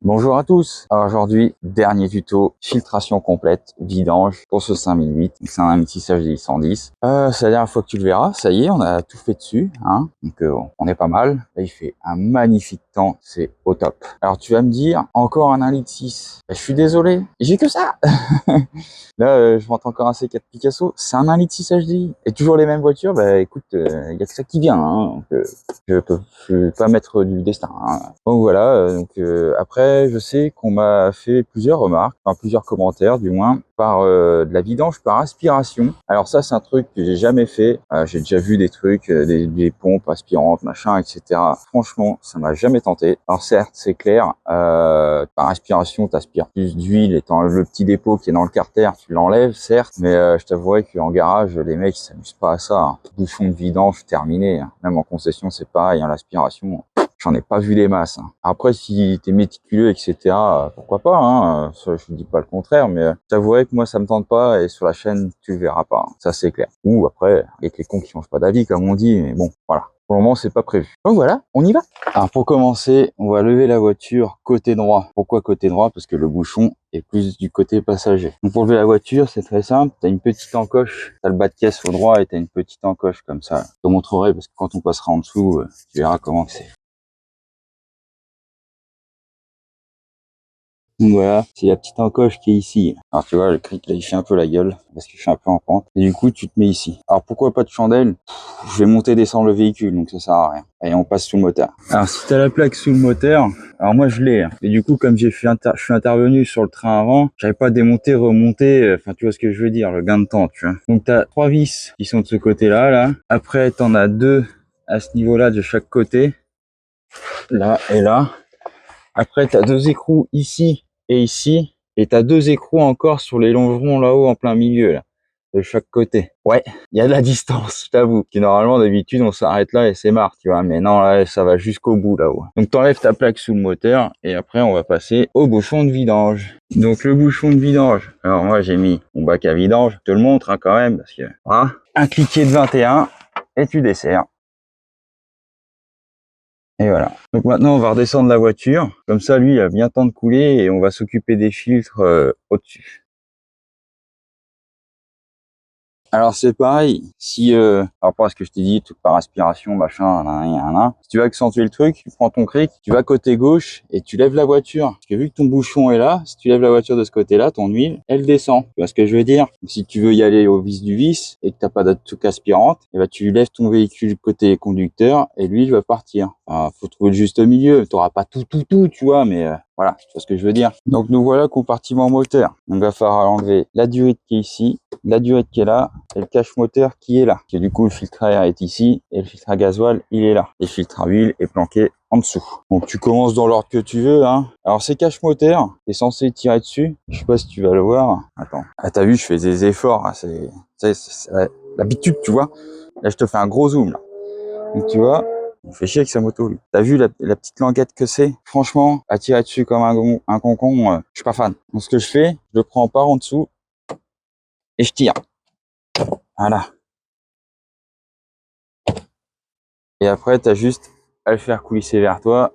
Bonjour à tous. Alors aujourd'hui, dernier tuto, filtration complète, vidange pour ce 5008. C'est un amortissage des 110. C'est la dernière fois que tu le verras. Ça y est, on a tout fait dessus, hein. Donc on est pas mal. Là, il fait un magnifique temps, c'est au top. Alors tu vas me dire, encore un 1,6 litre. Je suis désolé, j'ai que ça. Là, je rentre encore un C4 Picasso. C'est un 1,6 litre HDI. Et toujours les mêmes voitures. Bah écoute, il y a que ça qui vient, hein. Donc, je peux pas mettre du destin, hein. Donc voilà, après je sais qu'on m'a fait plusieurs remarques, enfin plusieurs commentaires du moins, par de la vidange par aspiration. Alors ça c'est un truc que j'ai jamais fait. J'ai déjà vu des trucs, des pompes aspirantes, machin, etc. Franchement, ça m'a jamais tenté. Alors certes, c'est clair, par aspiration, t'aspires plus d'huile et le petit dépôt qui est dans le carter, tu l'enlèves, certes, mais je t'avouerai qu'en garage, les mecs ils s'amusent pas à ça, hein. Bouchon de vidange terminé, hein. Même en concession, c'est pareil, hein, l'aspiration. J'en ai pas vu des masses, hein. Après, si t'es méticuleux, etc., pourquoi pas, hein. Ça, je ne dis pas le contraire, mais j'avouerai que moi, ça me tente pas, et sur la chaîne, tu le verras pas, hein. Ça, c'est clair. Ou après, avec les cons qui changent pas d'avis, comme on dit, mais bon, voilà. Pour le moment, c'est pas prévu. Donc voilà, on y va. Alors pour commencer, on va lever la voiture côté droit. Pourquoi côté droit? Parce que le bouchon est plus du côté passager. Donc pour lever la voiture, c'est très simple. Tu as une petite encoche, tu as le bas de caisse au droit et tu as une petite encoche comme ça. Je te montrerai parce que quand on passera en dessous, tu verras comment c'est. Donc voilà, c'est la petite encoche qui est ici. Alors tu vois, le cric là, il fait un peu la gueule parce que je suis un peu en pente. Et du coup, tu te mets ici. Alors pourquoi pas de chandelle? Je vais monter et descendre le véhicule, donc ça sert à rien. Et on passe sous le moteur. Alors si t'as la plaque sous le moteur, alors moi je l'ai, hein. Et du coup, comme je suis intervenu sur le train avant, j'avais pas démonté, remonté, enfin tu vois ce que je veux dire, le gain de temps, tu vois. Donc t'as 3 vis qui sont de ce côté-là, là. Après, t'en as 2 à ce niveau-là de chaque côté, là et là. Après, tu as 2 écrous ici et ici. Et tu as 2 écrous encore sur les longerons là-haut en plein milieu, là, de chaque côté. Ouais, il y a de la distance, je t'avoue. Qui normalement, d'habitude, on s'arrête là et c'est marre, tu vois. Mais non, là, ça va jusqu'au bout là-haut. Donc, t'enlèves ta plaque sous le moteur et après, on va passer au bouchon de vidange. Donc, le bouchon de vidange. Alors, moi, j'ai mis mon bac à vidange. Je te le montre, hein, quand même, parce que, voilà. Un cliquet de 21 et tu desserres. Et voilà. Donc maintenant, on va redescendre la voiture. Comme ça, lui, il a bien le temps de couler et on va s'occuper des filtres au-dessus. Alors c'est pareil, si par rapport à ce que je t'ai dit, tout par aspiration, machin, si tu veux accentuer le truc, tu prends ton cric, tu vas côté gauche et tu lèves la voiture. Parce que vu que ton bouchon est là, si tu lèves la voiture de ce côté-là, ton huile, elle descend. Tu vois ce que je veux dire? Donc, si tu veux y aller au vis du vis et que t'as pas de truc aspirante, et ben tu lèves ton véhicule côté conducteur et l'huile va partir. Enfin, faut trouver le juste milieu. T'auras pas tout, tu vois, mais voilà, tu vois ce que je veux dire. Donc nous voilà compartiment moteur. Donc il va falloir enlever la durite qui est ici, la durite qui est là, et le cache moteur qui est là. Et du coup le filtre à air est ici, et le filtre à gasoil il est là. Et le filtre à huile est planqué en dessous. Donc tu commences dans l'ordre que tu veux, hein. Alors c'est cache moteur, t'es censé tirer dessus. Je sais pas si tu vas le voir. Attends. Ah t'as vu, je fais des efforts, hein. C'est l'habitude, tu vois. Là je te fais un gros zoom là. Donc tu vois. On fait chier avec sa moto, lui. T'as vu la petite languette que c'est? Franchement, à tirer dessus comme un concon, je suis pas fan. Donc ce que je fais, je le prends par en dessous et je tire. Voilà. Et après, t'as juste à le faire coulisser vers toi.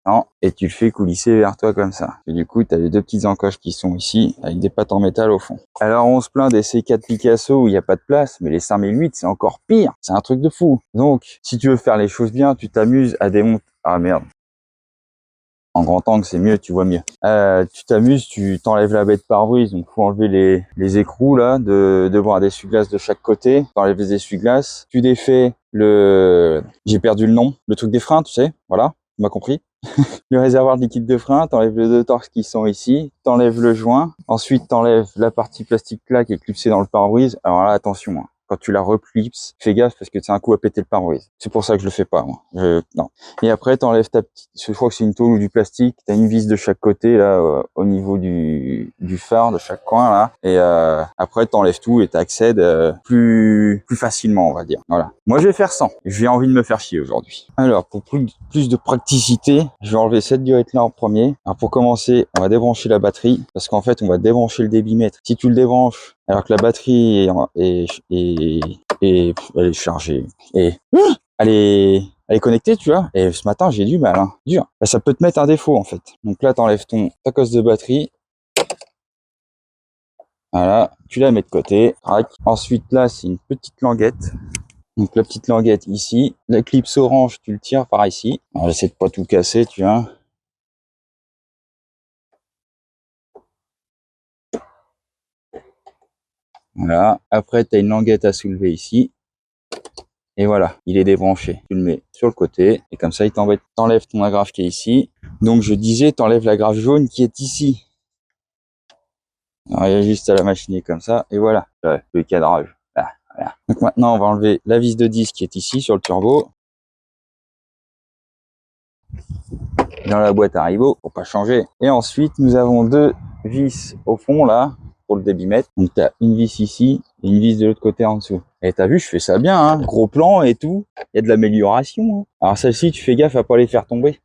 Non, et tu le fais coulisser vers toi comme ça. Et du coup, tu as les 2 petites encoches qui sont ici, avec des pattes en métal au fond. Alors, on se plaint des C4 Picasso où il n'y a pas de place, mais les 5008, c'est encore pire. C'est un truc de fou. Donc, si tu veux faire les choses bien, tu t'amuses à démonter... Ah merde. En grand angle, c'est mieux, tu vois mieux. Tu t'amuses, tu t'enlèves la baie de pare-brise, donc faut enlever les écrous là, devant un essuie-glace de chaque côté. T'enlèves les essuie-glaces, tu défais j'ai perdu le nom, le truc des freins, tu sais, voilà, tu m'as compris. Le réservoir de liquide de frein, t'enlèves les 2 torques qui sont ici, t'enlèves le joint, ensuite t'enlèves la partie plastique là qui est clipsée dans le pare-brise. Alors là, attention, hein. Quand tu la reclipses, fais gaffe parce que c'est un coup à péter le pare-brise. C'est pour ça que je le fais pas, moi. Non. Et après, t'enlèves ta petite, je crois que c'est une tôle ou du plastique, t'as une vis de chaque côté, là, au niveau du phare, de chaque coin, là. Et après, t'enlèves tout et t'accèdes plus facilement, on va dire. Voilà. Moi, je vais faire 100. J'ai envie de me faire chier aujourd'hui. Alors, pour plus de praticité, je vais enlever cette durite là en premier. Alors, pour commencer, on va débrancher la batterie, parce qu'en fait, on va débrancher le débitmètre. Si tu le débranches, alors que la batterie elle est chargée, et elle est Elle est connectée, tu vois. Et ce matin, j'ai du mal, hein. Dur. Bah, ça peut te mettre un défaut, en fait. Donc là, t'enlèves ta cosse de batterie. Voilà. Tu la mets de côté. Crac. Ensuite, là, c'est une petite languette. Donc la petite languette ici. La clip orange, tu le tires par ici. Alors, j'essaie de pas tout casser, tu vois. Voilà. Après, tu as une languette à soulever ici. Et voilà, il est débranché. Tu le mets sur le côté. Et comme ça, il t'embête. T'enlèves ton agrafe qui est ici. Donc, je disais, t'enlèves l'agrafe jaune qui est ici. Alors, il y a juste à la machiner comme ça. Et voilà, le cadrage. Voilà. Donc maintenant, on va enlever la vis de 10 qui est ici sur le turbo. Dans la boîte à ribot, pour pas changer. Et ensuite, nous avons deux vis au fond là, pour le débitmètre. Donc tu as une vis ici et une vis de l'autre côté en dessous. Et t'as vu, je fais ça bien, hein, gros plan et tout. Il y a de l'amélioration. Hein. Alors celle-ci, tu fais gaffe à pas les faire tomber.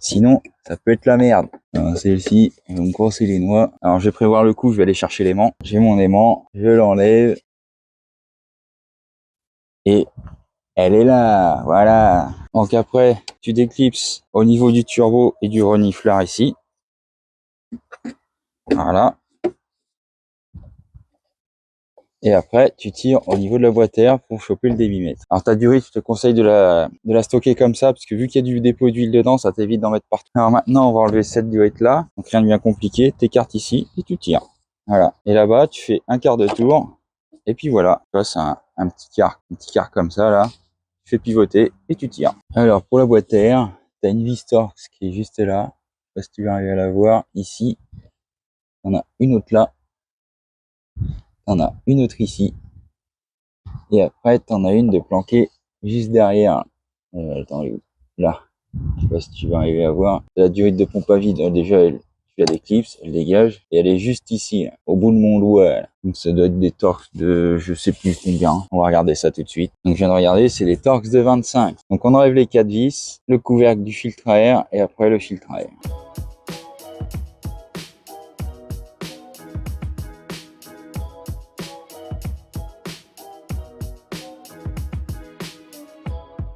Sinon, ça peut être la merde. Celle-ci, ils vont me casser les noix. Alors je vais prévoir le coup, je vais aller chercher l'aimant. J'ai mon aimant, je l'enlève. Et elle est là, voilà. Donc après, tu déclipses au niveau du turbo et du renifleur ici. Voilà. Et après, tu tires au niveau de la boîte à air pour choper le débitmètre. Alors ta durite, je te conseille de la stocker comme ça, parce que vu qu'il y a du dépôt d'huile dedans, ça t'évite d'en mettre partout. Alors maintenant, on va enlever cette durite là. Donc rien de bien compliqué. T'écartes ici et tu tires. Voilà. Et là-bas, tu fais un quart de tour. Et puis voilà. Tu vois, c'est un petit quart comme ça là. Tu fais pivoter et tu tires. Alors pour la boîte à air, tu as une vis Torx qui est juste là. Je sais pas si tu vas arriver à la voir. Ici, on a une autre là. T'en as une autre ici. Et après, t'en as une de planquée juste derrière. Attends, là. Je sais pas si tu vas arriver à voir. La durite de pompe à vide, déjà, tu la déclipses, elle dégage. Et elle est juste ici, là, au bout de mon doigt. Là. Donc ça doit être des torques de je sais plus combien. On va regarder ça tout de suite. Donc je viens de regarder, c'est des torques de 25. Donc on enlève les 4 vis, le couvercle du filtre à air et après le filtre à air.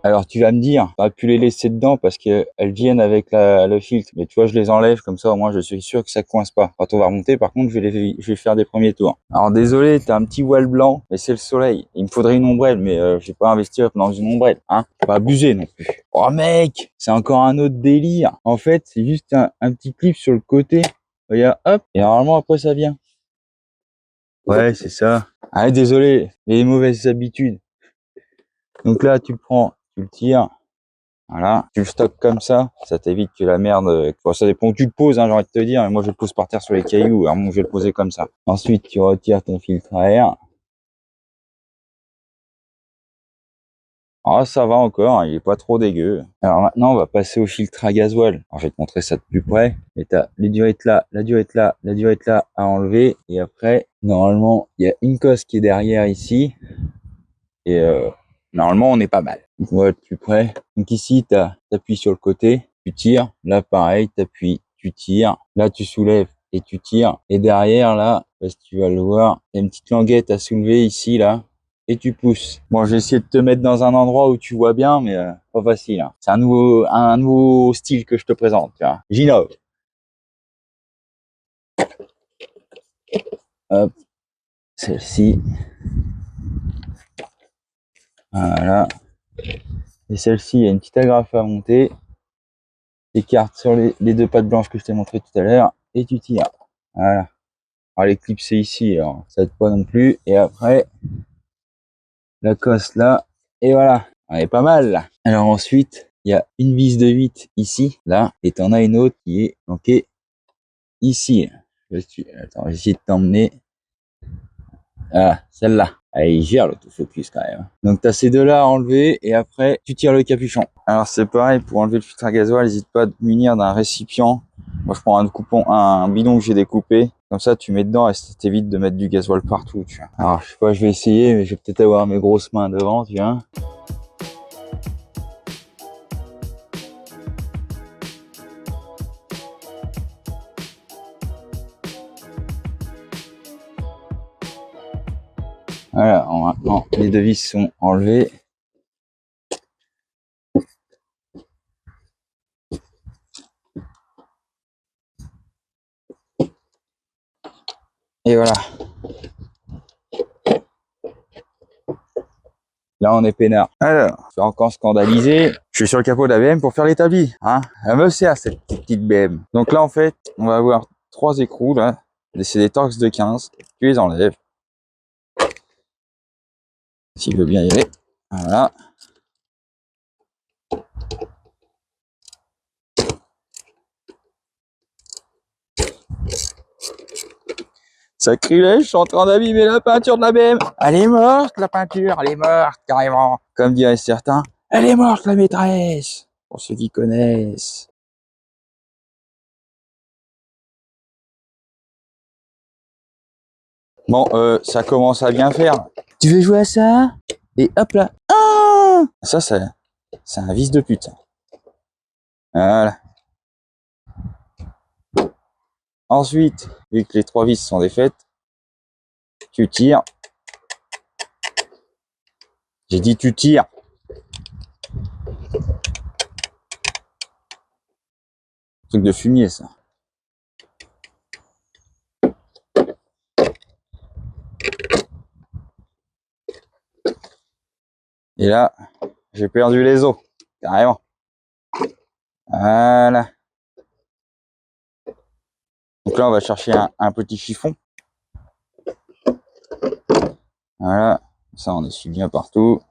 Alors tu vas me dire, tu aurais pu les laisser dedans parce qu'elles viennent avec le filtre. Mais tu vois, je les enlève comme ça, au moins je suis sûr que ça coince pas. Quand on va remonter, par contre, je vais faire des premiers tours. Alors désolé, t'as un petit voile blanc, mais c'est le soleil. Il me faudrait une ombrelle, mais je vais pas investir dans une ombrelle, hein. Faut pas abuser non plus. Oh mec, c'est encore un autre délire. En fait, c'est juste un petit clip sur le côté. Regarde, hop, et normalement après ça vient. Ouais, c'est ça. Ah désolé, les mauvaises habitudes. Donc là, tu le prends, tu le tires. Voilà, tu le stockes comme ça t'évite que la merde, bon, ça dépend où tu le poses, hein, j'ai envie de te dire, mais moi je le pose par terre sur les cailloux, alors moi je vais le poser comme ça. Ensuite, tu retires ton filtre à air. Ah, ça va encore, hein, il est pas trop dégueu. Alors maintenant, on va passer au filtre à gasoil. Alors, je vais te montrer ça de plus près. Et t'as les durettes là, la durette là, la durette là à enlever. Et après, normalement, il y a une cosse qui est derrière ici. Et normalement, on est pas mal. Donc, on va être plus près. Donc ici, t'appuies sur le côté, tu tires. Là, pareil, t'appuies, tu tires. Là, tu soulèves et tu tires. Et derrière, là, parce que tu vas le voir, il y a une petite languette à soulever ici, là. Et tu pousses. Bon, j'ai essayé de te mettre dans un endroit où tu vois bien, mais pas facile. Hein. C'est un nouveau style que je te présente. Tu vois. J'innove. Hop, celle-ci. Voilà. Et celle-ci, il y a une petite agrafe à monter. Écarte sur les deux pattes blanches que je t'ai montré tout à l'heure et tu tires. Voilà. Alors les clips c'est ici, alors ça aide pas non plus. Et après, la cosse là, et voilà. On est pas mal là. Alors ensuite, il y a une vis de 8 ici, là, et t'en as une autre qui est planquée ici. Attends, je vais essayer de t'emmener. Ah, celle-là. Ah, il gère l'autofocus quand même. Donc tu as ces deux-là à enlever et après tu tires le capuchon. Alors c'est pareil, pour enlever le filtre à gasoil, n'hésite pas à te munir d'un récipient. Moi je prends un bidon que j'ai découpé. Comme ça tu mets dedans et ça t'évite de mettre du gasoil partout. Tu vois. Alors je sais pas, je vais essayer, mais je vais peut-être avoir mes grosses mains devant, tu vois. Voilà, maintenant les deux vis sont enlevées. Et voilà. Là, on est peinard. Alors, je suis encore scandalisé. Je suis sur le capot de la BM pour faire l'établi. Hein, elle me sert cette petite BM. Donc là, en fait, on va avoir 3 écrous là. C'est des Torx de 15. Tu les enlèves. S'il veut bien y aller. Voilà. Sacrilège, je suis en train d'abîmer la peinture de la BM. Elle est morte, la peinture, elle est morte, carrément. Comme diraient certains, elle est morte, la maîtresse. Pour ceux qui connaissent. Bon, ça commence à bien faire. Tu veux jouer à ça? Et hop là. Ah, ça, c'est un vice de pute. Voilà. Ensuite, vu que les 3 vis sont défaites, tu tires. J'ai dit tu tires. Truc de fumier, ça. Et là, j'ai perdu les os. Carrément. Voilà. Donc là, on va chercher un petit chiffon. Voilà. Ça, on essuie bien partout.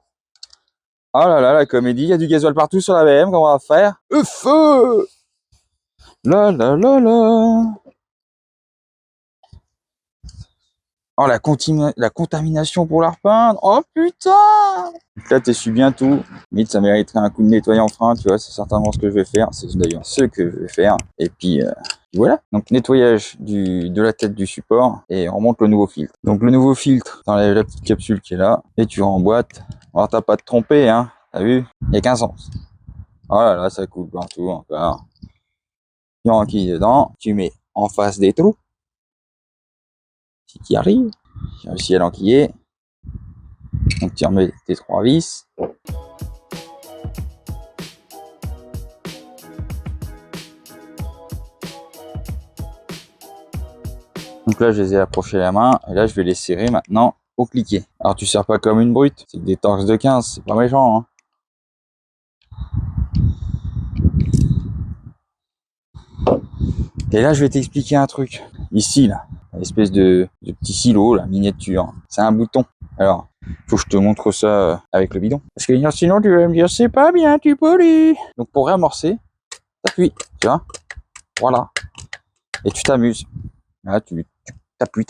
Oh là là, la comédie. Il y a du gasoil partout sur la BM. Comment on va faire? Feu! La la la la. Oh, la contamination pour la repeindre. Oh putain! Donc là, t'essuies bien tout. Limite, ça mériterait un coup de nettoyant frein, tu vois. C'est certainement ce que je vais faire. C'est d'ailleurs ce que je vais faire. Et puis, voilà. Donc, nettoyage de la tête du support. Et on remonte le nouveau filtre. Donc, le nouveau filtre, t'enlèves la petite capsule qui est là. Et tu remboîtes. Alors, t'as pas de tromper, hein. T'as vu? Il n'y a qu'un sens. Oh là là, ça coule partout encore. Tu enquilles dedans. Tu mets en face des trous. Si tu y arrives. J'ai réussi à l'enquiller. Donc tu remets tes 3 vis. Donc là, je les ai approchés à la main. Et là, je vais les serrer maintenant au cliquet. Alors tu serres pas comme une brute. C'est des Torx de 15. C'est pas méchant, hein. Et là, je vais t'expliquer un truc. Ici, là, espèce de petit silo, la miniature. C'est un bouton. Alors, faut que je te montre ça avec le bidon. Parce que sinon, tu vas me dire, c'est pas bien, tu pollues. Donc pour réamorcer, t'appuies, tu vois. Voilà. Et tu t'amuses. Là, tu t'appuies,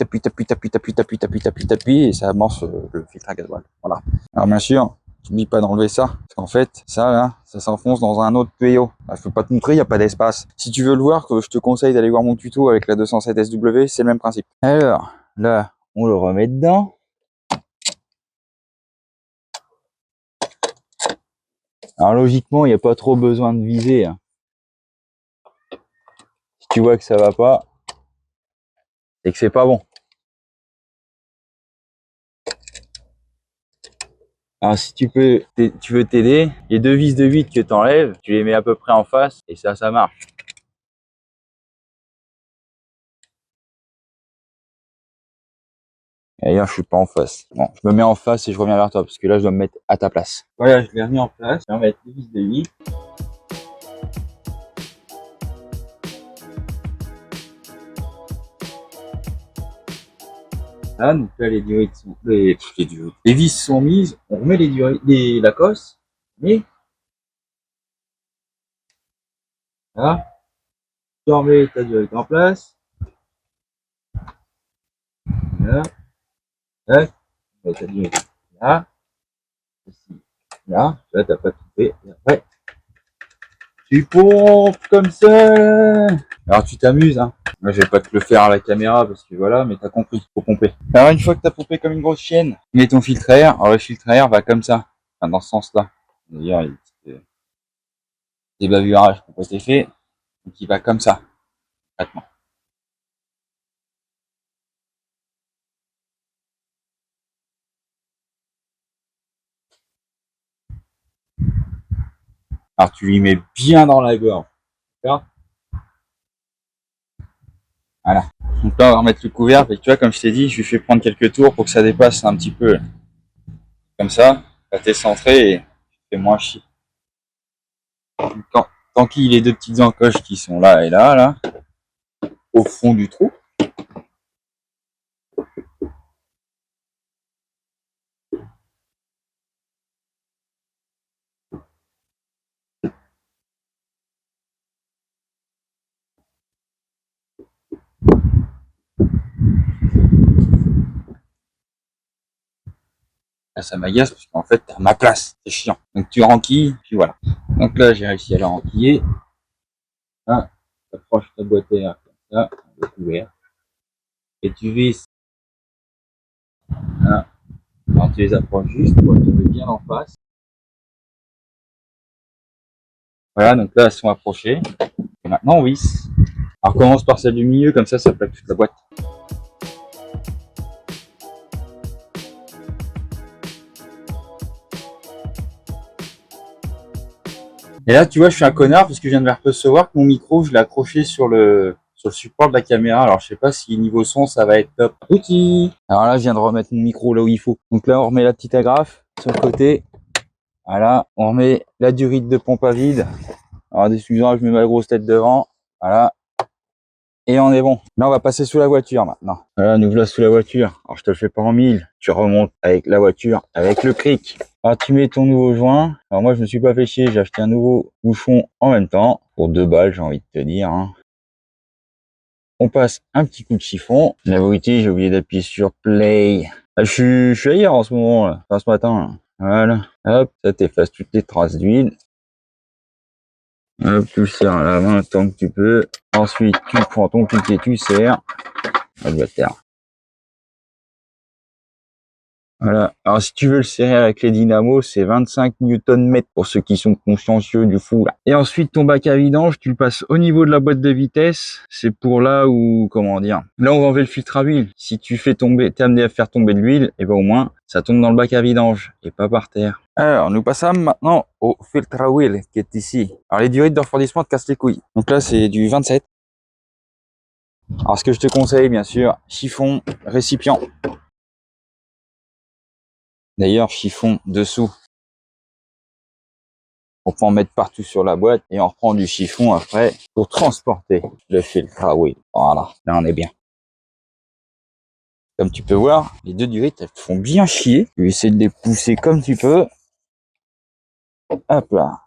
et ça amorce le filtre à gasoil. Voilà. Alors bien sûr, n'oublie pas d'enlever ça, parce qu'en fait, ça là, ça s'enfonce dans un autre tuyau. Là, je peux pas te montrer, il n'y a pas d'espace. Si tu veux le voir, je te conseille d'aller voir mon tuto avec la 207 SW, c'est le même principe. Alors, là, on le remet dedans. Alors logiquement, il n'y a pas trop besoin de viser, hein. Si tu vois que ça va pas, et que c'est pas bon. Alors si tu veux t'aider, les 2 vis de 8 que tu enlèves, tu les mets à peu près en face, et ça marche. Et d'ailleurs, je suis pas en face. Bon, je me mets en face et je reviens vers toi, parce que là, je dois me mettre à ta place. Voilà, je l'ai remis en place. On va mettre les vis de 8. Là, donc là, les dioïdes sont, les vis sont mises. On remet la cosse. Mais, là, tu remets ta dioïde en place. Là, là, tu mets ta dioïde là. Ici, là, t'as pas tout fait. Et après, tu pompes comme ça. Alors, tu t'amuses, hein. Moi, je vais pas te le faire à la caméra parce que voilà, mais t'as compris, faut pomper. Alors, une fois que t'as pompé comme une grosse chienne, mets ton filtre à air. Alors, le filtre à air va comme ça, enfin, dans ce sens-là. D'ailleurs, il y a des bavurages qui n'ont pas été faits, donc il va comme ça, concrètement. Alors, tu lui mets bien dans la gorge, d'accord? Voilà. Donc là, on va remettre le couvercle. Et tu vois, comme je t'ai dit, je lui fais prendre quelques tours pour que ça dépasse un petit peu. Comme ça, t'es centré et tu fais moins chier. Tant qu'il y a les deux petites encoches qui sont là et là, au fond du trou. Là, ça m'agace parce qu'en fait, t'as ma place. C'est chiant. Donc tu renquilles, puis voilà. Donc là, j'ai réussi à la renquiller. Là, tu approches ta boîte à air comme ça, le couvert. Et tu vis. Là, quand tu les approches juste pour tomber bien en face. Voilà, donc là, elles sont approchées. Et maintenant, on visse. Alors, commence par celle du milieu, comme ça plaque toute la boîte. Et là, tu vois, je suis un connard parce que je viens de m'apercevoir que mon micro, je l'ai accroché sur le support de la caméra. Alors, je sais pas si niveau son, ça va être top. Outil. Alors là, je viens de remettre mon micro là où il faut. Donc là, on remet la petite agrafe sur le côté. Voilà, on remet la durite de pompe à vide. Alors, excusez-moi, je mets ma grosse tête devant. Voilà. Et on est bon. Là, on va passer sous la voiture maintenant. Voilà, nous voilà sous la voiture. Alors, je te le fais pas en 1000. Tu remontes avec la voiture, avec le cric. Alors, tu mets ton nouveau joint. Alors, moi, je me suis pas fait chier. J'ai acheté un nouveau bouchon en même temps. Pour 2 balles, j'ai envie de te dire. Hein. On passe un petit coup de chiffon. La vérité, j'ai oublié d'appuyer sur play. Ah, je suis ailleurs en ce moment, là. Enfin, ce matin. Là. Voilà. Hop, ça t'efface toutes les traces d'huile. Hop, tu le serres à la main tant que tu peux. Ensuite, tu prends ton piquet, tu serres. Hop, va terre. Voilà. Alors, si tu veux le serrer avec les dynamos, c'est 25 Nm pour ceux qui sont consciencieux du fou, là. Et ensuite, ton bac à vidange, tu le passes au niveau de la boîte de vitesse. C'est pour là où, comment dire, là, on va enlever le filtre à huile. Si tu fais tomber, t'es amené à faire tomber de l'huile, et ben, au moins, ça tombe dans le bac à vidange et pas par terre. Alors, nous passons maintenant au filtre à huile qui est ici. Alors, les durées de refroidissement te cassent les couilles. Donc là, c'est du 27. Alors, ce que je te conseille, bien sûr, chiffon, récipient. D'ailleurs, chiffon dessous. On peut en mettre partout sur la boîte et on reprend du chiffon après pour transporter le filtre à huile. Voilà, là on est bien. Comme tu peux voir, les deux durites elles te font bien chier. Tu essaies de les pousser comme tu peux. Hop là.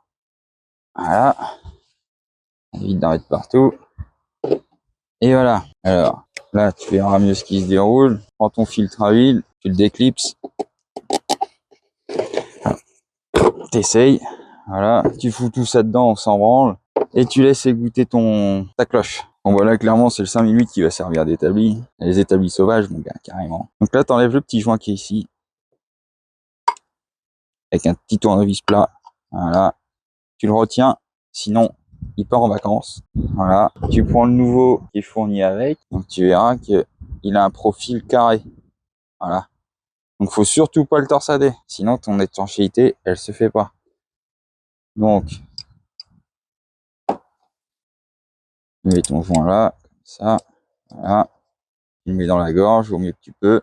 Voilà. Évite d'en mettre partout. Et voilà. Alors, là tu verras mieux ce qui se déroule. Prends ton filtre à huile, tu le déclipses. T'essayes. Voilà. Tu fous tout ça dedans, on s'en branle. Et tu laisses égoutter ta cloche. Bon voilà, clairement c'est le 5008 qui va servir d'établi. Les établis sauvages, mon gars, carrément. Donc là, t'enlèves le petit joint qui est ici. Avec un petit tournevis plat. Voilà. Tu le retiens, sinon il part en vacances. Voilà. Tu prends le nouveau qui est fourni avec. Donc tu verras qu'il a un profil carré. Voilà. Donc faut surtout pas le torsader. Sinon ton étanchéité, elle se fait pas. Donc, tu mets ton joint là, comme ça. Voilà. Tu le mets dans la gorge au mieux que tu peux.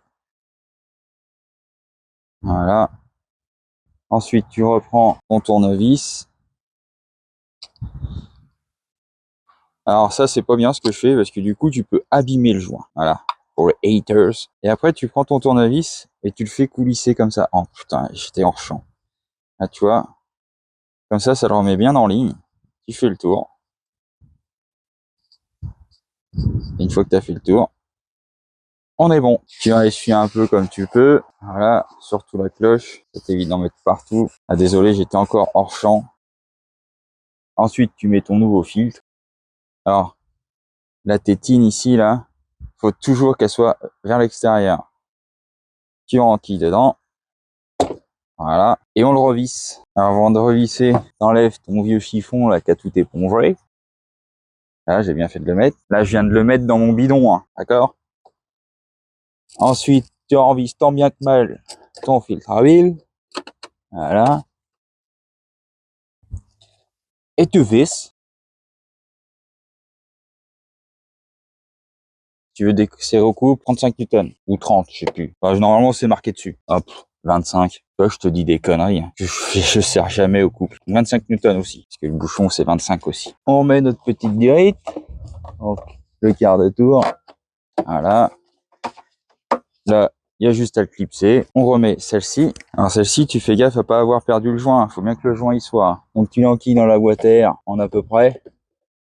Voilà. Ensuite, tu reprends ton tournevis. Alors ça, c'est pas bien ce que je fais parce que du coup, tu peux abîmer le joint. Voilà. Pour les haters. Et après, tu prends ton tournevis et tu le fais coulisser comme ça. Oh putain, j'étais hors champ. Là, tu vois. Comme ça le remet bien en ligne. Tu fais le tour. Et une fois que tu as fait le tour, on est bon. Tu vas essuyer un peu comme tu peux. Voilà. Surtout la cloche. Ça t'évite d'en mettre partout. Ah désolé, j'étais encore hors champ. Ensuite, tu mets ton nouveau filtre. Alors, la tétine ici, là, faut toujours qu'elle soit vers l'extérieur. Tu renquilles dedans. Voilà. Et on le revisse. Alors, avant de revisser, t'enlèves ton vieux chiffon, là, qui a tout épongé. Là, j'ai bien fait de le mettre. Là, je viens de le mettre dans mon bidon, hein, d'accord? Ensuite, tu revisses tant bien que mal ton filtre à huile. Voilà. Et tu visses. Tu veux desserrer au couple, 35 newtons. Ou 30, je sais plus. Enfin, normalement, c'est marqué dessus. Hop, 25. Toi, je te dis des conneries. Hein. Je serre jamais au couple. 25 newtons aussi. Parce que le bouchon, c'est 25 aussi. On met notre petite guérite. Donc, le quart de tour. Voilà. Là, il y a juste à le clipser. On remet celle-ci. Alors celle-ci, tu fais gaffe à pas avoir perdu le joint. Il faut bien que le joint y soit. Donc tu l'enquilles dans la boîte à air en à peu près.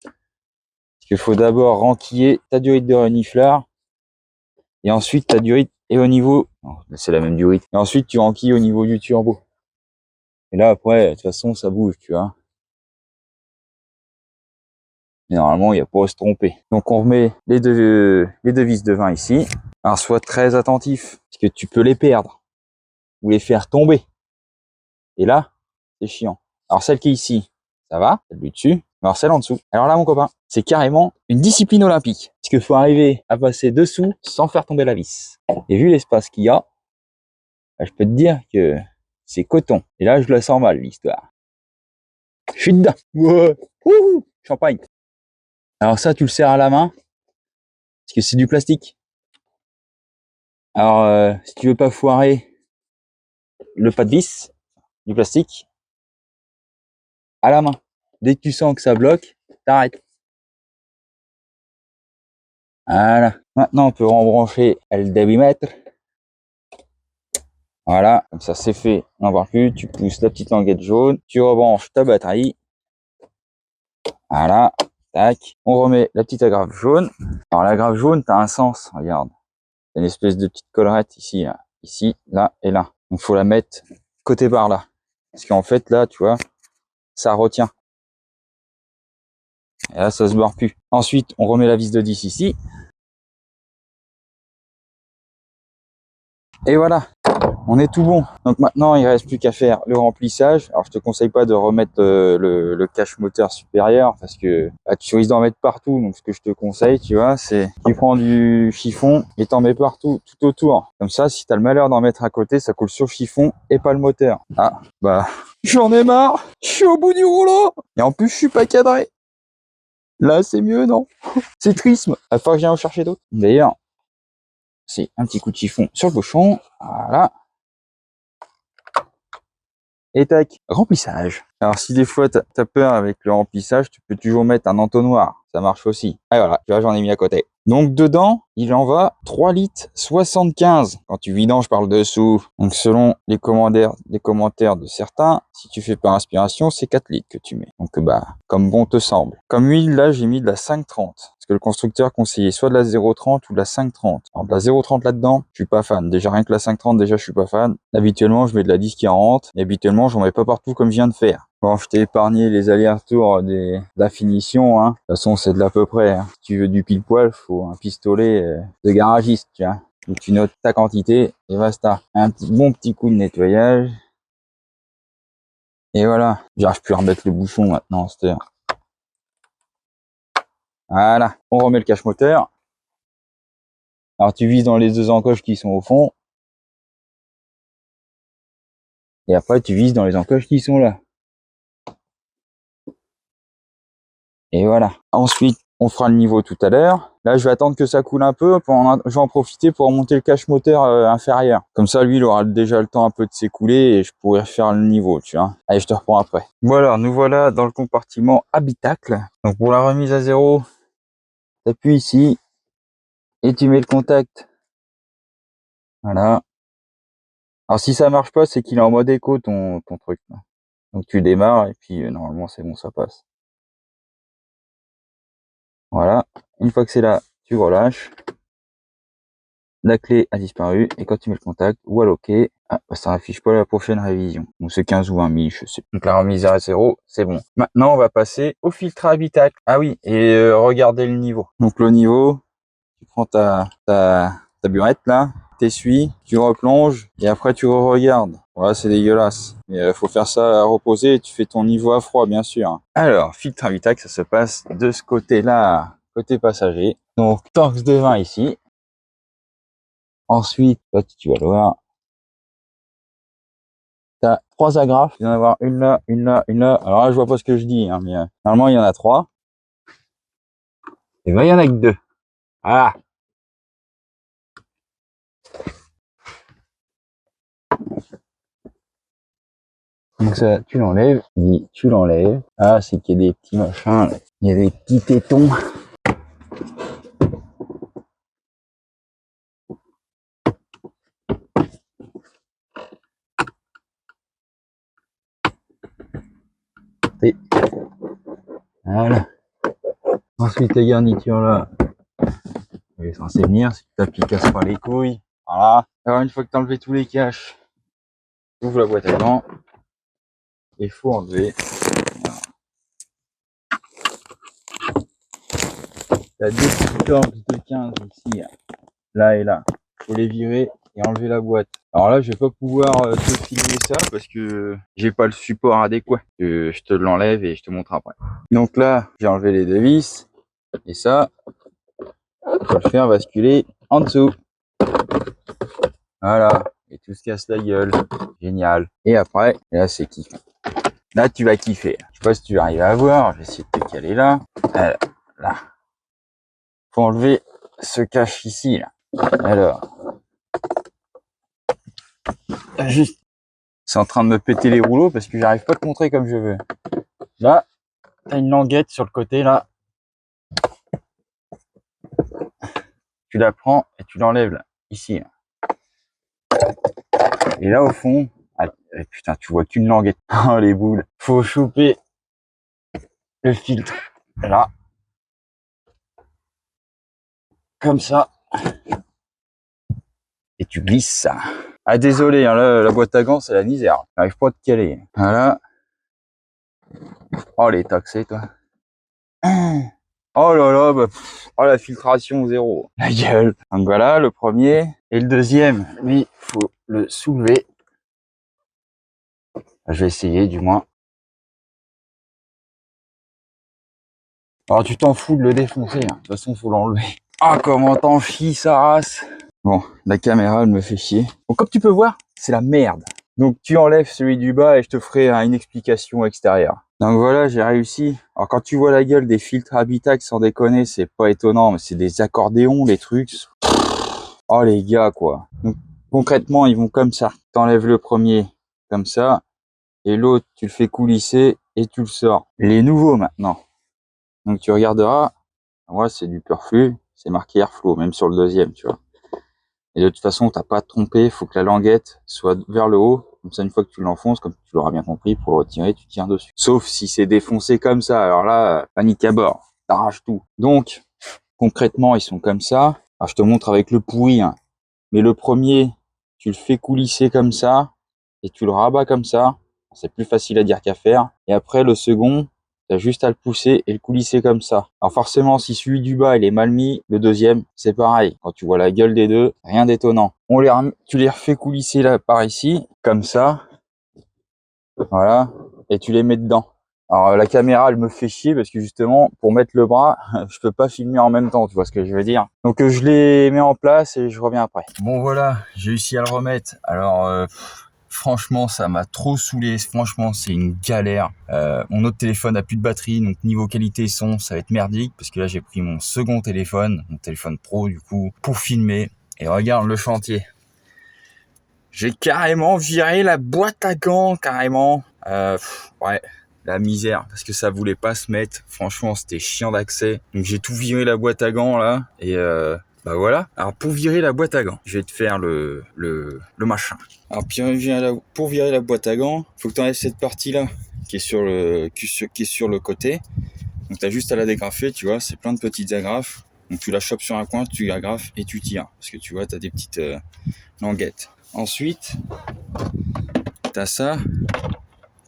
Parce qu'il faut d'abord renquiller ta durite de reniflard. Et ensuite ta durite est au niveau... C'est la même durite. Et ensuite tu renquilles au niveau du turbo. Et là après, de toute façon, ça bouge, tu vois. Mais normalement, il n'y a pas à se tromper. Donc on remet les deux vis de 20 ici. Alors sois très attentif, parce que tu peux les perdre. Ou les faire tomber. Et là, c'est chiant. Alors celle qui est ici, ça va, celle du dessus. Alors celle en dessous. Alors là, mon copain, c'est carrément une discipline olympique. Parce qu'il faut arriver à passer dessous sans faire tomber la vis. Et vu l'espace qu'il y a, je peux te dire que c'est coton. Et là, je la sens mal, l'histoire. Je suis dedans. Ouais. Wouhou, champagne. Alors ça, tu le serres à la main. Parce que c'est du plastique. Alors, si tu veux pas foirer le pas de vis, du plastique, à la main. Dès que tu sens que ça bloque, t'arrêtes. Voilà. Maintenant, on peut rembrancher le débitmètre. Voilà, comme ça c'est fait. On n'en parle plus. Tu pousses la petite languette jaune. Tu rebranches ta batterie. Voilà. Tac. On remet la petite agrafe jaune. Alors l'agrafe jaune, t'as un sens. Regarde. T'as une espèce de petite collerette ici, là. Ici, là et là. Donc faut la mettre côté par là. Parce qu'en fait, là, tu vois, ça retient. Et là, ça se barre plus. Ensuite, on remet la vis de 10 ici. Et voilà, on est tout bon. Donc maintenant, il reste plus qu'à faire le remplissage. Alors, je te conseille pas de remettre le cache moteur supérieur parce que bah, tu risques d'en mettre partout. Donc, ce que je te conseille, tu vois, c'est tu prends du chiffon et t'en mets partout, tout autour. Comme ça, si t'as le malheur d'en mettre à côté, ça coule sur le chiffon et pas le moteur. Ah, bah, j'en ai marre. Je suis au bout du rouleau. Et en plus, je suis pas cadré. Là, c'est mieux, non? C'est triste. Il va falloir que j'aille en chercher d'autres. D'ailleurs, c'est un petit coup de chiffon sur le bouchon. Voilà. Et tac, remplissage. Alors si des fois t'as peur avec le remplissage, tu peux toujours mettre un entonnoir, ça marche aussi. Et voilà, tu vois, j'en ai mis à côté. Donc dedans, il en va 3 litres 75. Quand tu vidanges par le dessous, donc selon les commentaires de certains, si tu fais par inspiration, c'est 4 litres que tu mets. Donc bah, comme bon te semble. Comme huile, là, j'ai mis de la 5,30. Parce que le constructeur conseillait soit de la 0,30 ou de la 5,30. Alors de la 0,30 là-dedans, je suis pas fan. Déjà rien que la 5,30, déjà je suis pas fan. Habituellement, je mets de la 10,40. Et habituellement, j'en mets pas partout comme je viens de faire. Bon, je t'ai épargné les allers-retours de la finition, hein. De toute façon, c'est de l'à peu près, hein. Si tu veux du pile poil, faut un pistolet de garagiste, tu vois. Où tu notes ta quantité et basta. Un bon petit coup de nettoyage. Et voilà. J'arrive plus à remettre le bouchon maintenant, c'était. Voilà. On remet le cache moteur. Alors tu vises dans les deux encoches qui sont au fond. Et après tu vises dans les encoches qui sont là. Et voilà. Ensuite, on fera le niveau tout à l'heure. Là, je vais attendre que ça coule un peu. Je vais en profiter pour remonter le cache moteur inférieur. Comme ça, lui, il aura déjà le temps un peu de s'écouler et je pourrai faire le niveau, tu vois. Allez, je te reprends après. Voilà, nous voilà dans le compartiment habitacle. Donc, pour la remise à zéro, tu appuies ici et tu mets le contact. Voilà. Alors, si ça marche pas, c'est qu'il est en mode écho, ton truc, là. Donc, tu démarres et puis, normalement, c'est bon, ça passe. Voilà. Une fois que c'est là, tu relâches. La clé a disparu et quand tu mets le contact ou à OK, bah, ça affiche pas la prochaine révision. Donc c'est 15 ou 20 000, je sais. Donc la remise à 0, c'est bon. Maintenant, on va passer au filtre à habitacle. Ah oui, et regardez le niveau. Donc le niveau, tu prends ta burette là, t'essuies, tu replonges et après tu regardes. Voilà, c'est dégueulasse. Mais faut faire ça à reposer et tu fais ton niveau à froid, bien sûr. Alors, filtre à habitacle, ça se passe de ce côté-là, côté passager. Donc torx de 20 ici. Ensuite, toi, tu vas le voir. Tu as 3 agrafes. Il va y en avoir une là, une là, une là. Alors là, je vois pas ce que je dis, hein, mais normalement, il y en a 3. Et ben, il y en a que 2. Voilà. Donc ça, tu l'enlèves, tu l'enlèves. Ah, c'est qu'il y a des petits machins, là. Il y a des petits tétons. Et voilà. Ensuite, la garniture là, elle est censée venir, si tu t'appliques, casse pas les couilles. Voilà. Alors, une fois que tu as enlevé tous les caches, tu ouvres la boîte à gants. Il faut enlever. T'as deux petites orgues de 15 ici, là et là. Faut les virer et enlever la boîte. Alors là, je vais pas pouvoir te filmer ça parce que j'ai pas le support adéquat. Je te l'enlève et je te montre après. Donc là, j'ai enlevé les deux vis et ça, je vais le faire basculer en dessous. Voilà. Et tout se casse la gueule. Génial. Et après, là, c'est kiff. Là, tu vas kiffer. Je sais pas si tu arrives à voir. Je vais essayer de te caler là. Là. Faut enlever ce cache ici, là. Alors. Juste. C'est en train de me péter les rouleaux parce que j'arrive pas à te montrer comme je veux. Là, t'as une languette sur le côté, là. Tu la prends et tu l'enlèves, là. Ici, là. Et là, au fond, ah, putain, tu vois qu'une languette. Oh, les boules. Faut choper le filtre. Là. Comme ça. Et tu glisses ça. Ah, désolé, hein, là, la boîte à gants, c'est la misère. J'arrive pas à te caler. Voilà. Oh, les taxés, toi. Oh là là, bah, oh, la filtration zéro. La gueule. Donc voilà, le premier. Et le deuxième, lui, faut le soulever. Je vais essayer, du moins. Alors, tu t'en fous de le défoncer, hein. De toute façon, faut l'enlever. Ah, comment t'en chies, sa race. Bon, la caméra, elle me fait chier. Donc, comme tu peux voir, c'est la merde. Donc, tu enlèves celui du bas et je te ferai une explication extérieure. Donc voilà, j'ai réussi. Alors, quand tu vois la gueule des filtres Habitax, sans déconner, c'est pas étonnant, mais c'est des accordéons, les trucs. Oh, les gars, quoi. Donc, concrètement, ils vont comme ça. T'enlèves le premier, comme ça, et l'autre, tu le fais coulisser et tu le sors. Les nouveaux, maintenant. Donc, tu regarderas. Moi, c'est du pur flux. C'est marqué Airflow, même sur le deuxième, tu vois. Et de toute façon, t'as pas à te tromper, il faut que la languette soit vers le haut. Comme ça, une fois que tu l'enfonces, comme tu l'auras bien compris, pour le retirer, tu tiens dessus. Sauf si c'est défoncé comme ça. Alors là, panique à bord. T'arraches tout. Donc, concrètement, ils sont comme ça. Alors, je te montre avec le pourri, hein. Mais le premier, tu le fais coulisser comme ça. Et tu le rabats comme ça. C'est plus facile à dire qu'à faire. Et après, le second, t'as juste à le pousser et le coulisser comme ça. Alors forcément, si celui du bas, il est mal mis, le deuxième, c'est pareil. Quand tu vois la gueule des deux, rien d'étonnant. Tu les refais coulisser là, par ici, comme ça. Voilà. Et tu les mets dedans. Alors la caméra, elle me fait chier parce que justement, pour mettre le bras, je peux pas filmer en même temps, tu vois ce que je veux dire. Donc je les mets en place et je reviens après. Bon voilà, j'ai réussi à le remettre. Alors... franchement, ça m'a trop saoulé. Franchement, c'est une galère. Mon autre téléphone a plus de batterie, donc niveau qualité son, ça va être merdique. Parce que là, j'ai pris mon second téléphone, mon téléphone pro du coup, pour filmer. Et regarde le chantier. J'ai carrément viré la boîte à gants, carrément. Ouais, la misère, parce que ça voulait pas se mettre. Franchement, c'était chiant d'accès. Donc j'ai tout viré la boîte à gants là. Et bah voilà. Alors pour virer la boîte à gants, je vais te faire le machin. Alors pour virer la boîte à gants, faut que tu enlèves cette partie là qui est sur le côté. Donc tu as juste à la dégrafer, tu vois, c'est plein de petites agrafes. Donc tu la chopes sur un coin, tu agrafes et tu tires. Parce que tu vois, tu as des petites languettes. Ensuite, tu as ça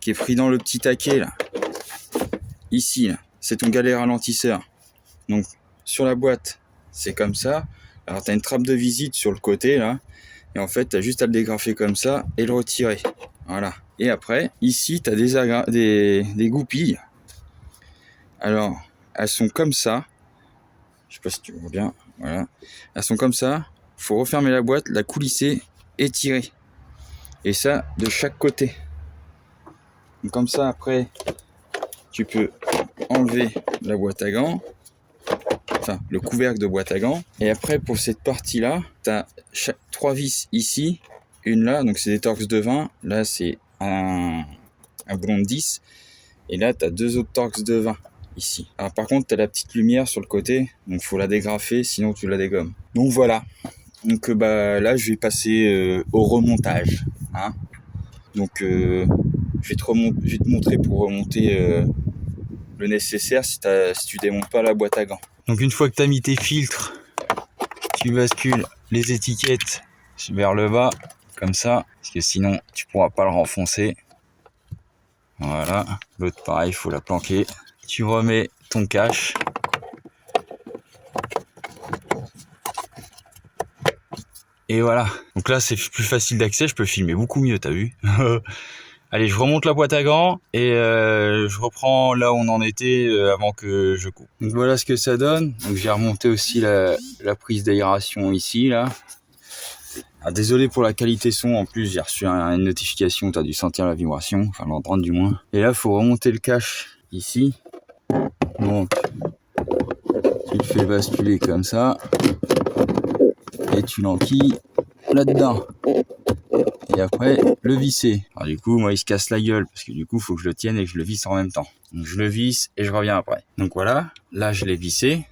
qui est pris dans le petit taquet là. Ici, là, c'est ton galet ralentisseur. Donc sur la boîte, c'est comme ça. Alors tu as une trappe de visite sur le côté là. Et en fait, tu as juste à le dégrafer comme ça et le retirer. Voilà. Et après, ici, tu as des goupilles. Alors, elles sont comme ça. Je sais pas si tu vois bien. Voilà. Elles sont comme ça. Il faut refermer la boîte, la coulisser et tirer. Et ça, de chaque côté. Donc, comme ça, après, tu peux enlever la boîte à gants. Enfin, le couvercle de boîte à gants. Et après, pour cette partie-là, tu as 3 vis ici. Une là, donc c'est des Torx de 20. Là, c'est un un boulon de 10. Et là, tu as 2 autres Torx de 20 ici. Alors par contre, tu as la petite lumière sur le côté, donc faut la dégrafer, sinon tu la dégommes. Donc voilà. Donc là, je vais passer au remontage. Hein. Donc je vais te montrer pour remonter le nécessaire si tu démontes pas la boîte à gants. Donc une fois que tu as mis tes filtres, tu bascules les étiquettes vers le bas, comme ça, parce que sinon tu pourras pas le renfoncer. Voilà, l'autre pareil, il faut la planquer. Tu remets ton cache. Et voilà, donc là c'est plus facile d'accès, je peux filmer beaucoup mieux, t'as vu. Allez, je remonte la boîte à gants et je reprends là où on en était avant que je coupe. Donc voilà ce que ça donne. Donc j'ai remonté aussi la prise d'aération ici, là. Ah, désolé pour la qualité son, en plus j'ai reçu une notification, tu as dû sentir la vibration, enfin l'entendre du moins. Et là il faut remonter le cache ici. Donc tu le fais basculer comme ça et tu l'enquilles là-dedans. Et après le visser. Alors du coup moi il se casse la gueule parce que du coup il faut que je le tienne et que je le visse en même temps. Donc je le visse et je reviens après. Donc voilà, là je l'ai vissé.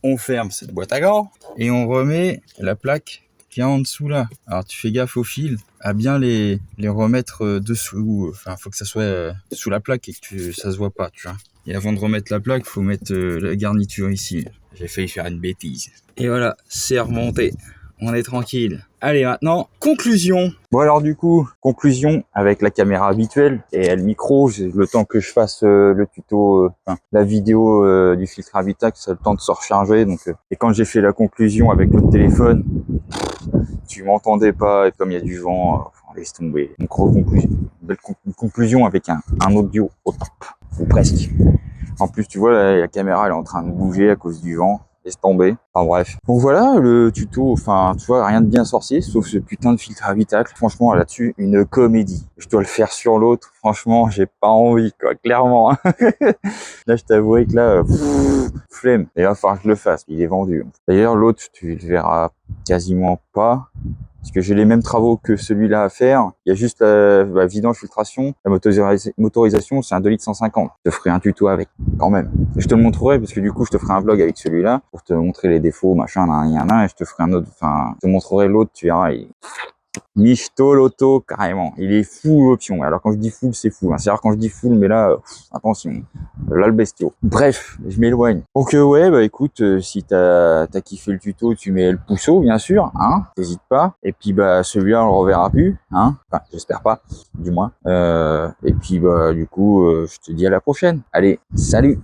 On ferme cette boîte à gants et on remet la plaque qui est en dessous là. Alors tu fais gaffe au fil, à bien les remettre dessous. Enfin faut que ça soit sous la plaque et que ça se voit pas, tu vois. Et avant de remettre la plaque, faut mettre la garniture ici. J'ai failli faire une bêtise. Et voilà, c'est remonté. On est tranquille. Allez, maintenant, conclusion. Bon alors du coup, conclusion avec la caméra habituelle et le micro, j'ai le temps que je fasse le tuto, la vidéo du filtre habitacle, ça a le temps de se recharger. Donc, et quand j'ai fait la conclusion avec l'autre téléphone, tu m'entendais pas et comme il y a du vent, laisse tomber. Donc conclusion, belle conclusion avec un audio au top, ou presque. En plus, tu vois, la caméra elle est en train de bouger à cause du vent. Laisse tomber. Enfin bref. Donc voilà, le tuto, enfin, tu vois, rien de bien sorcier, sauf ce putain de filtre habitacle. Franchement, là-dessus, une comédie. Je dois le faire sur l'autre. Franchement, j'ai pas envie, quoi, clairement. Hein. Là, je t'avouerai que là, flemme. Et il va falloir que je le fasse. Il est vendu. D'ailleurs, l'autre, tu le verras quasiment pas. Parce que j'ai les mêmes travaux que celui-là à faire. Il y a juste la vidange filtration. La motorisation, c'est un 2,150 litres. Je te ferai un tuto avec, quand même. Et je te le montrerai parce que du coup, je te ferai un vlog avec celui-là pour te montrer les défauts, machin, et je te ferai un autre, enfin, je te montrerai l'autre, tu verras. Michto l'auto, carrément. Il est full option. Alors quand je dis full, c'est full. Hein. C'est-à-dire quand je dis full, mais là, attention. Là, le bestiau. Bref, je m'éloigne. Donc ouais, bah écoute, si t'as kiffé le tuto, tu mets le pouceau, bien sûr. Hein, t'hésites pas. Et puis bah celui-là, on le reverra plus. Hein, enfin, j'espère pas, du moins. Et puis bah du coup, je te dis à la prochaine. Allez, salut.